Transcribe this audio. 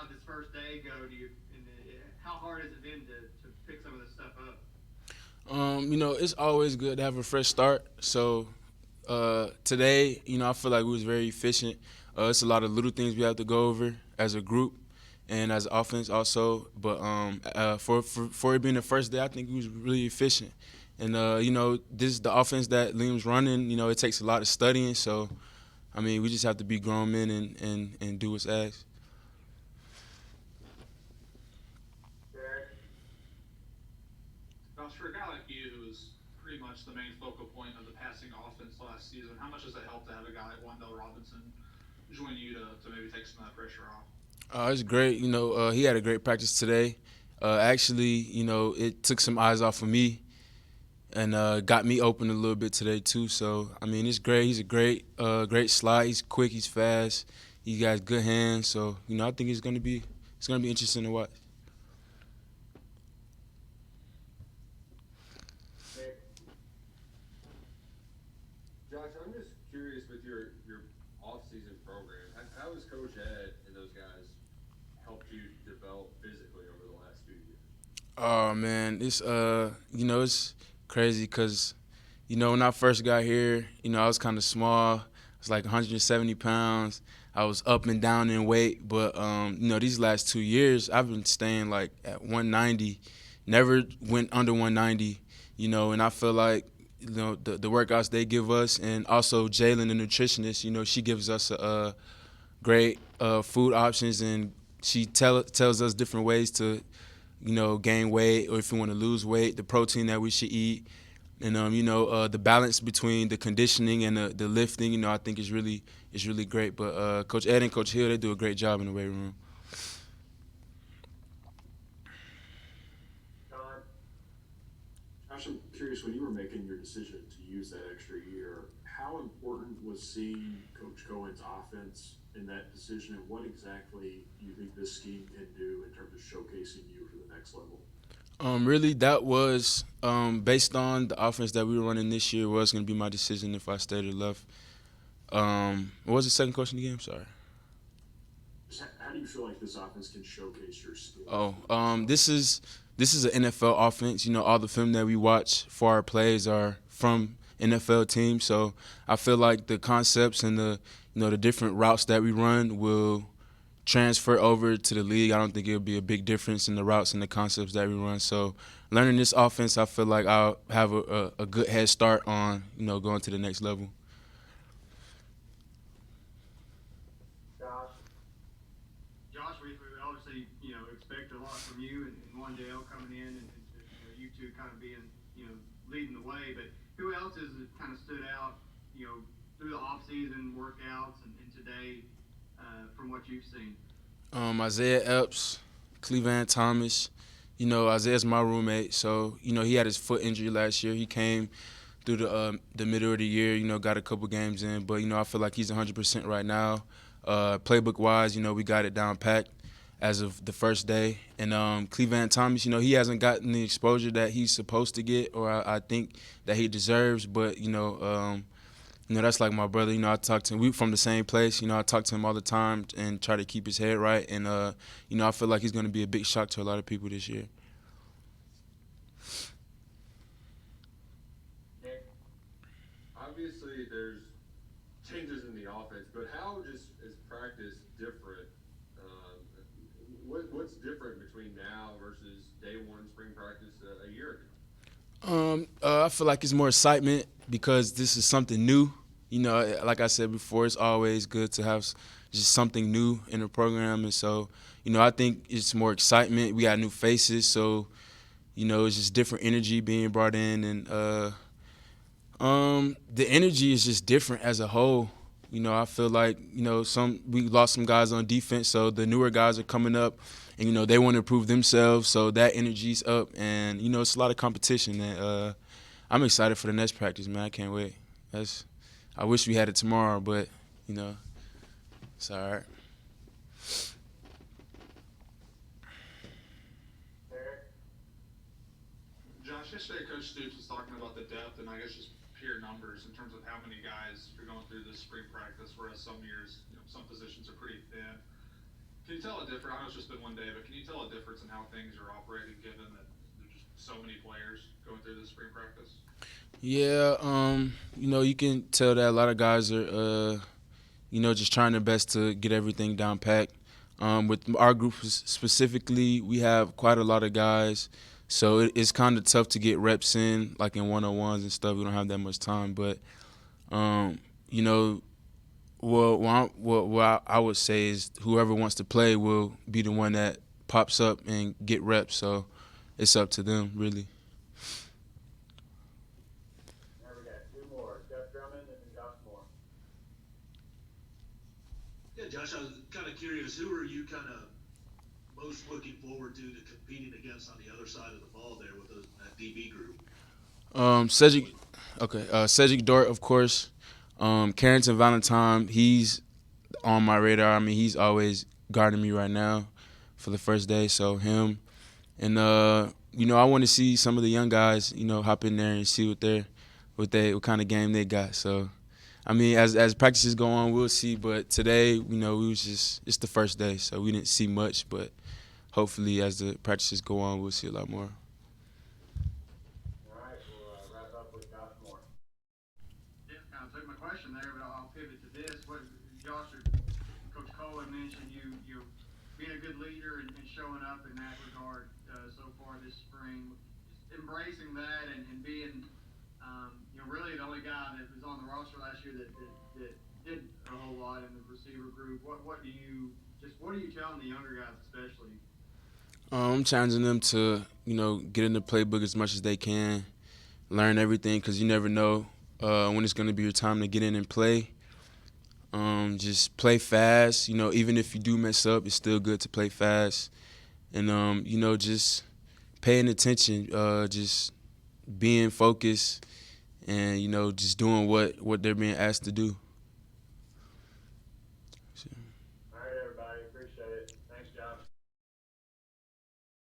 How this first day go? How hard has it been to pick some of this stuff up? It's always good to have a fresh start. So today, I feel like we was very efficient. It's a lot of little things we have to go over as a group and as offense also. But for it being the first day, I think we was really efficient. And this is the offense that Liam's running. It takes a lot of studying. So I mean, we just have to be grown men and do what's asked. Josh, for a guy like you who was pretty much the main focal point of the passing offense last season, how much does it help to have a guy like Wendell Robinson join you to maybe take some of that pressure off? It's great. He had a great practice today. Actually, it took some eyes off of me and got me open a little bit today too. So I mean, it's great. He's a great slide. He's quick. He's fast. He got good hands. So I think it's gonna be interesting to watch. Josh, I'm just curious with your off-season program. How has Coach Ed and those guys helped you develop physically over the last few years? Oh man, it's crazy because when I first got here, I was kind of small. I was like 170 pounds. I was up and down in weight, but these last 2 years, I've been staying like at 190. Never went under 190. And I feel like the workouts they give us, and also Jalen, the nutritionist, she gives us great food options, and she tells us different ways to gain weight, or if we want to lose weight, the protein that we should eat. And the balance between the conditioning and the lifting, I think is really great. But Coach Ed and Coach Hill, they do a great job in the weight room. Josh, I'm curious, when you were making your decision to use that extra year, how important was seeing Coach Cohen's offense in that decision, and what exactly do you think this scheme can do in terms of showcasing you for the next level? Really, that was based on the offense that we were running this year was going to be my decision if I stayed or left. What was the second question again? I'm sorry. Just how do you feel like this offense can showcase your skills Oh, for the next level? this is an NFL offense. All the film that we watch for our plays are from NFL teams. So I feel like the concepts and the different routes that we run will transfer over to the league. I don't think it'll be a big difference in the routes and the concepts that we run. So learning this offense, I feel like I'll have a good head start on going to the next level. Josh, we obviously expect a lot from you and Wandale coming in, and you two kind of being leading the way. But who else has kind of stood out through the off season workouts and today from what you've seen? Isaiah Epps, Cleveland Thomas. Isaiah's my roommate, so he had his foot injury last year. He came through the middle of the year. Got a couple games in, but I feel like he's 100% right now. Playbook wise, we got it down packed as of the first day. And Cleveland Thomas, he hasn't gotten the exposure that he's supposed to get, or I think that he deserves. But that's like my brother. I talk to him. We from the same place. I talk to him all the time and try to keep his head right. And I feel like he's going to be a big shock to a lot of people this year. Obviously, there's changes in the offense, but how just is practice different? What's different between now versus day one spring practice a year ago? I feel like it's more excitement because this is something new. Like I said before, it's always good to have just something new in the program, and so I think it's more excitement. We got new faces, so it's just different energy being brought in, and the energy is just different as a whole. I feel like we lost some guys on defense, so the newer guys are coming up, and they want to prove themselves, so that energy's up, and it's a lot of competition, and I'm excited for the next practice, man. I can't wait. I wish we had it tomorrow, but it's all right. Josh, yesterday Coach Stoops was talking about the depth and I guess just pure numbers in terms of how many guys are going through this spring practice, whereas some years, some positions are pretty thin. Can you tell a difference? I know it's just been one day, but can you tell a difference in how things are operating given that there's just so many players going through this spring practice? Yeah, you can tell that a lot of guys are, just trying their best to get everything down packed. With our group specifically, we have quite a lot of guys, so it's kind of tough to get reps in, like in one-on-ones and stuff. We don't have that much time, but um, you know, what I would say is whoever wants to play will be the one that pops up and get reps. So it's up to them, really. There we go. Two more. Jeff Drummond and then Josh Moore. Yeah, Josh, I was kind of curious, who are you kind of most looking forward to competing against on the other side of the ball there with that DB group? Cedric Dort, of course. Carrington Valentine, he's on my radar. I mean, he's always guarding me right now for the first day, so him. And I want to see some of the young guys, hop in there and see what kind of game they got. So, I mean, as practices go on, we'll see. But today, it's the first day, so we didn't see much. But hopefully, as the practices go on, we'll see a lot more. All right, we'll wrap up with Josh Moore. Yeah, kind of took my question there, but I'll pivot to this. Josh or Coach Cole had mentioned you being a good leader and showing up in that regard so far this spring, just embracing that and being really the only guy that was on the roster last year that did a whole lot in the receiver group. What are you telling the younger guys especially? I'm challenging them to get in the playbook as much as they can, learn everything, because you never know when it's going to be your time to get in and play. Just play fast. Even if you do mess up, it's still good to play fast. And, just paying attention, just being focused, and, just doing what they're being asked to do. All right, everybody. Appreciate it. Thanks, Josh.